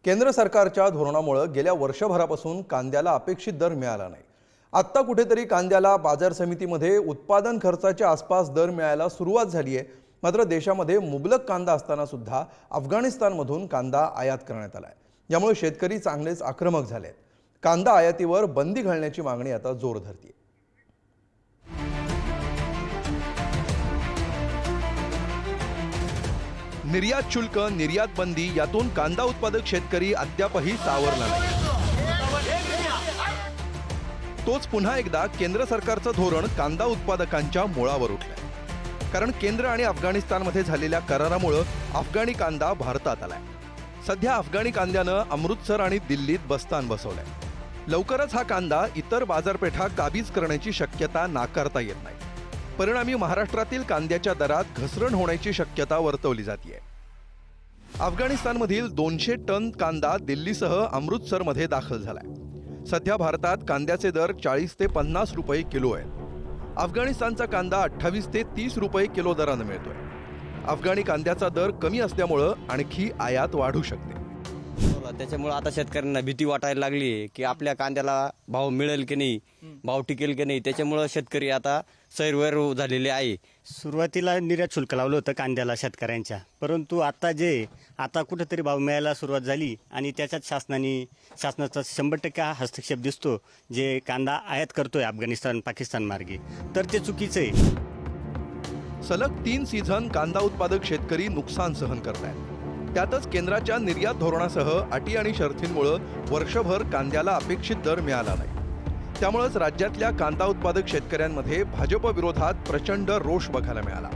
केंद्र सरकारच्या धोरणामुळे गेल्या वर्षभरापासून कांद्याला अपेक्षित दर मिळाला नाही। आता कुठेतरी कांद्याला बाजार समितीमध्ये उत्पादन खर्चाच्या आसपास दर मिळायला सुरुवात झाली आहे। मात्र देशामध्ये मुबलक कांदा असताना सुद्धा अफगाणिस्तानमधून कांदा आयात करण्यात आलाय। यामुळे शेतकरी चांगलेच आक्रमक झालेत। कांदा आयातीवर बंदी घालण्याची मागणी आता जोर धरते। निर्यात शुल्क, निर्यात बंदी यातून कांदा उत्पादक शेतकरी अद्यापही सावरला नाही। तोच पुन्हा एकदा केंद्र सरकारचं धोरण कांदा उत्पादकांच्या मुळावर उठलंय। कारण केंद्र आणि अफगाणिस्तानमध्ये झालेल्या करारामुळे अफगाणी कांदा भारतात आलाय। सध्या अफगाणी कांद्यानं अमृतसर आणि दिल्लीत बस्तान बसवलंय। लवकरच हा कांदा इतर बाजारपेठा काबीज करण्याची शक्यता नाकारता येत नाही। परिणामी महाराष्ट्रातील कांद्याच्या दरात घसरण होण्याची शक्यता वर्तवली जाते। अफगाणिस्तानमधील 200 टन कांदा दिल्लीसह अमृतसरमध्ये दाखल झालाय। सध्या भारतात कांद्याचे दर 40 ते 50 रुपये किलो आहेत। अफगाणिस्तानचा कांदा 28 ते 30 रुपये किलो दराने मिळतोय। अफगाणी कांद्याचा दर कमी असल्यामुळे आणखी आयात वाढू शकते। त्याच्यामुळे आता शेतकऱ्यांना भीती वाटायला लागली की आपल्या कांद्याला भाव मिळेल की नाही, भाव टिकेल की नाही। त्याच्यामुळे शेतकरी आता सैरवैर झालेले आहे। सुरुवातीला निर्यात शुल्क लावलं होतं कांद्याला शेतकऱ्यांच्या, परंतु आता कुठेतरी भाव मिळायला सुरुवात झाली आणि त्याच्यात शासनाचा 100% हस्तक्षेप दिसतो। जे कांदा आयात करतोय अफगाणिस्तान पाकिस्तान मार्गे, तर ते चुकीचं आहे। सलग 3 सीझन कांदा उत्पादक शेतकरी नुकसान सहन करतायत। त्यातच केंद्राच्या निर्यात धोरणासह अटी आणि शर्थींमुळे वर्षभर कांद्याला अपेक्षित दर मिळाला नाही। त्यामुळेच राज्यातल्या कांदा उत्पादक शेतकऱ्यांमध्ये भाजप विरोधात प्रचंड रोष बघायला मिळाला।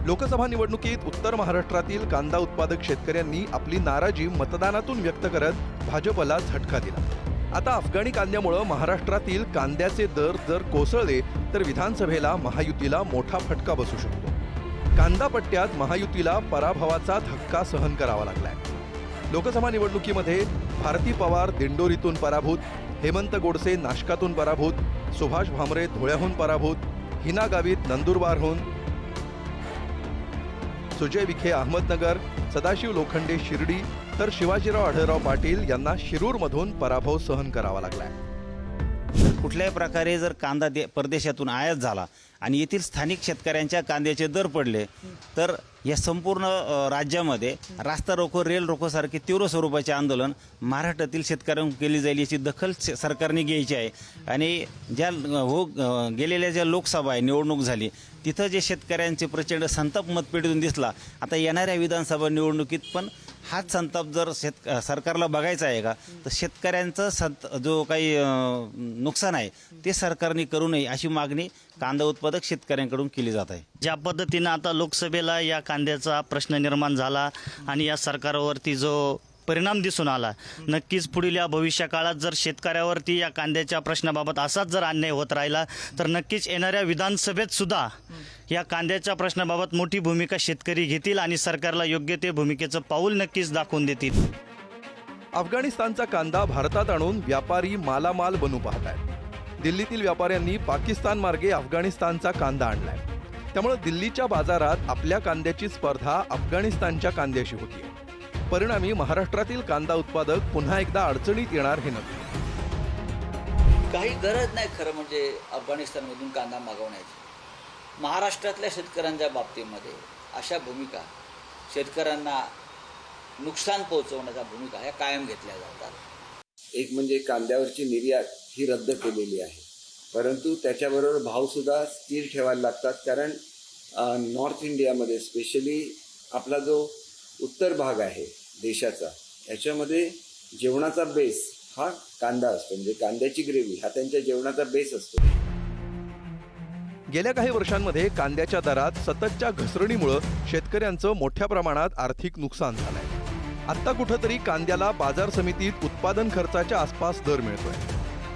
लोकसभा निवडणुकीत उत्तर महाराष्ट्रातील कांदा उत्पादक शेतकऱ्यांनी आपली नाराजी मतदानातून व्यक्त करत भाजपला झटका दिला। आता अफगाणी कांद्यामुळे महाराष्ट्रातील कांद्याचे दर जर कोसळले तर विधानसभेला महायुतीला मोठा फटका बसू शकतो। कांदा पट्ट्यात महायुतीला पराभवाचा धक्का सहन करावा लागलाय। लोकसभा निवडणुकीमध्ये भारती पवार दिंडोरीतून पराभूत, हेमंत गोडसे नाशकातून पराभूत, सुभाष भामरे धुळ्याहून पराभूत, हिना गावित नंदुरबारहून, सुजय विखे अहमदनगर, सदाशिव लोखंडे शिर्डी तर शिवाजीराव आढळराव पाटील यांना शिरूरमधून पराभव सहन करावा लागलाय। कुठल्याही प्रकारे जर कांदा परदेशातून आयात झाला आणि येथील स्थानिक शेतकऱ्यांच्या कांद्याचे दर पडले तर या संपूर्ण राज्यामध्ये रास्ता रोको, रेल रोको सारखे तीव्र स्वरूपाचे आंदोलन महाराष्ट्रातील शेतकऱ्यांकडून केली जाईल याची दखल सरकारने घ्यायची आहे। आणि गेलेल्या ज्या लोकसभा आहे निवडणूक झाली तिथं जे शेतकऱ्यांचे प्रचंड संताप मतपेटीतून दिसला, आता येणाऱ्या विधानसभा निवडणुकीत पण हाच संताप जर सरकारला बघायचा आहे का, तर शेतकऱ्यांचं जो काही नुकसान आहे ते सरकारने करू नये अशी मागणी कांदा उत्पादक शेतकऱ्यांकडून केली जात आहे। ज्या पद्धतीनं आता लोकसभेला या कांद्याचा प्रश्न निर्माण झाला आणि या सरकारवरती जो परिणाम दिसून आला, नक्कीच पुढील या भविष्य काळात जर शेतकऱ्यावरती या कांद्याच्या प्रश्नाबाबत असाच जर अन्याय होत राहिला तर नक्कीच येणाऱ्या विधानसभेत सुद्धा या कांद्याच्या प्रश्नाबाबत मोठी भूमिका शेतकरी घेतील आणि सरकारला योग्य ते भूमिकेचं पाऊल नक्कीच दाखवून देतील। अफगाणिस्तानचा कांदा भारतात आणून व्यापारी मालामाल बनू पाहत आहेत। दिल्लीतील व्यापाऱ्यांनी पाकिस्तान मार्गे अफगाणिस्तानचा कांदा आणलाय। त्यामुळे दिल्लीच्या बाजारात आपल्या कांद्याची स्पर्धा अफगाणिस्तानच्या कांद्याशी होतीये। परिणामी महाराष्ट्रातील कांदा उत्पादक पुन्हा एकदा अडचणीत येणार हे नक्की। काही गरज नाही खरं म्हणजे अफगाणिस्तानमधून कांदा मागवण्याची। महाराष्ट्रातल्या शेतकऱ्यांच्या बाबतीमध्ये अशा भूमिका, शेतकऱ्यांना नुकसान पोहोचवण्याच्या भूमिका ह्या कायम घेतल्या जातात। एक म्हणजे कांद्यावरची निर्यात ही रद्द केलेली आहे, परंतु त्याच्याबरोबर भावसुद्धा स्थिर ठेवायला लागतात। कारण नॉर्थ इंडियामध्ये स्पेशली आपला जो उत्तर भाग आहे देशाचा, याच्यामध्ये जेवणाचा बेस हा कांदा असतो। म्हणजे कांद्याची ग्रेव्ही हा त्यांच्या जेवणाचा बेस असतो। गेल्या काही वर्षांमध्ये कांद्याच्या दरात सततच्या घसरणीमुळे शेतकऱ्यांचं मोठ्या प्रमाणात आर्थिक नुकसान झालंय। आता कुठेतरी कांद्याला बाजार समितीत उत्पादन खर्चाच्या आसपास दर मिळतोय।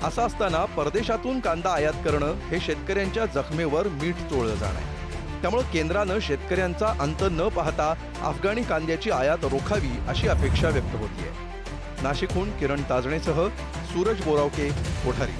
असं असताना परदेशातून कांदा आयात करणं हे शेतकऱ्यांच्या जखमेवर मीठ चोळलं जाणार। त्यामुळे केंद्रानं शेतकऱ्यांचा अंत न पाहता अफगाणी कांद्याची आयात रोखावी अशी अपेक्षा व्यक्त होतीये। नाशिकहून किरण ताजणेसह सूरज बोरावके, कोठारी।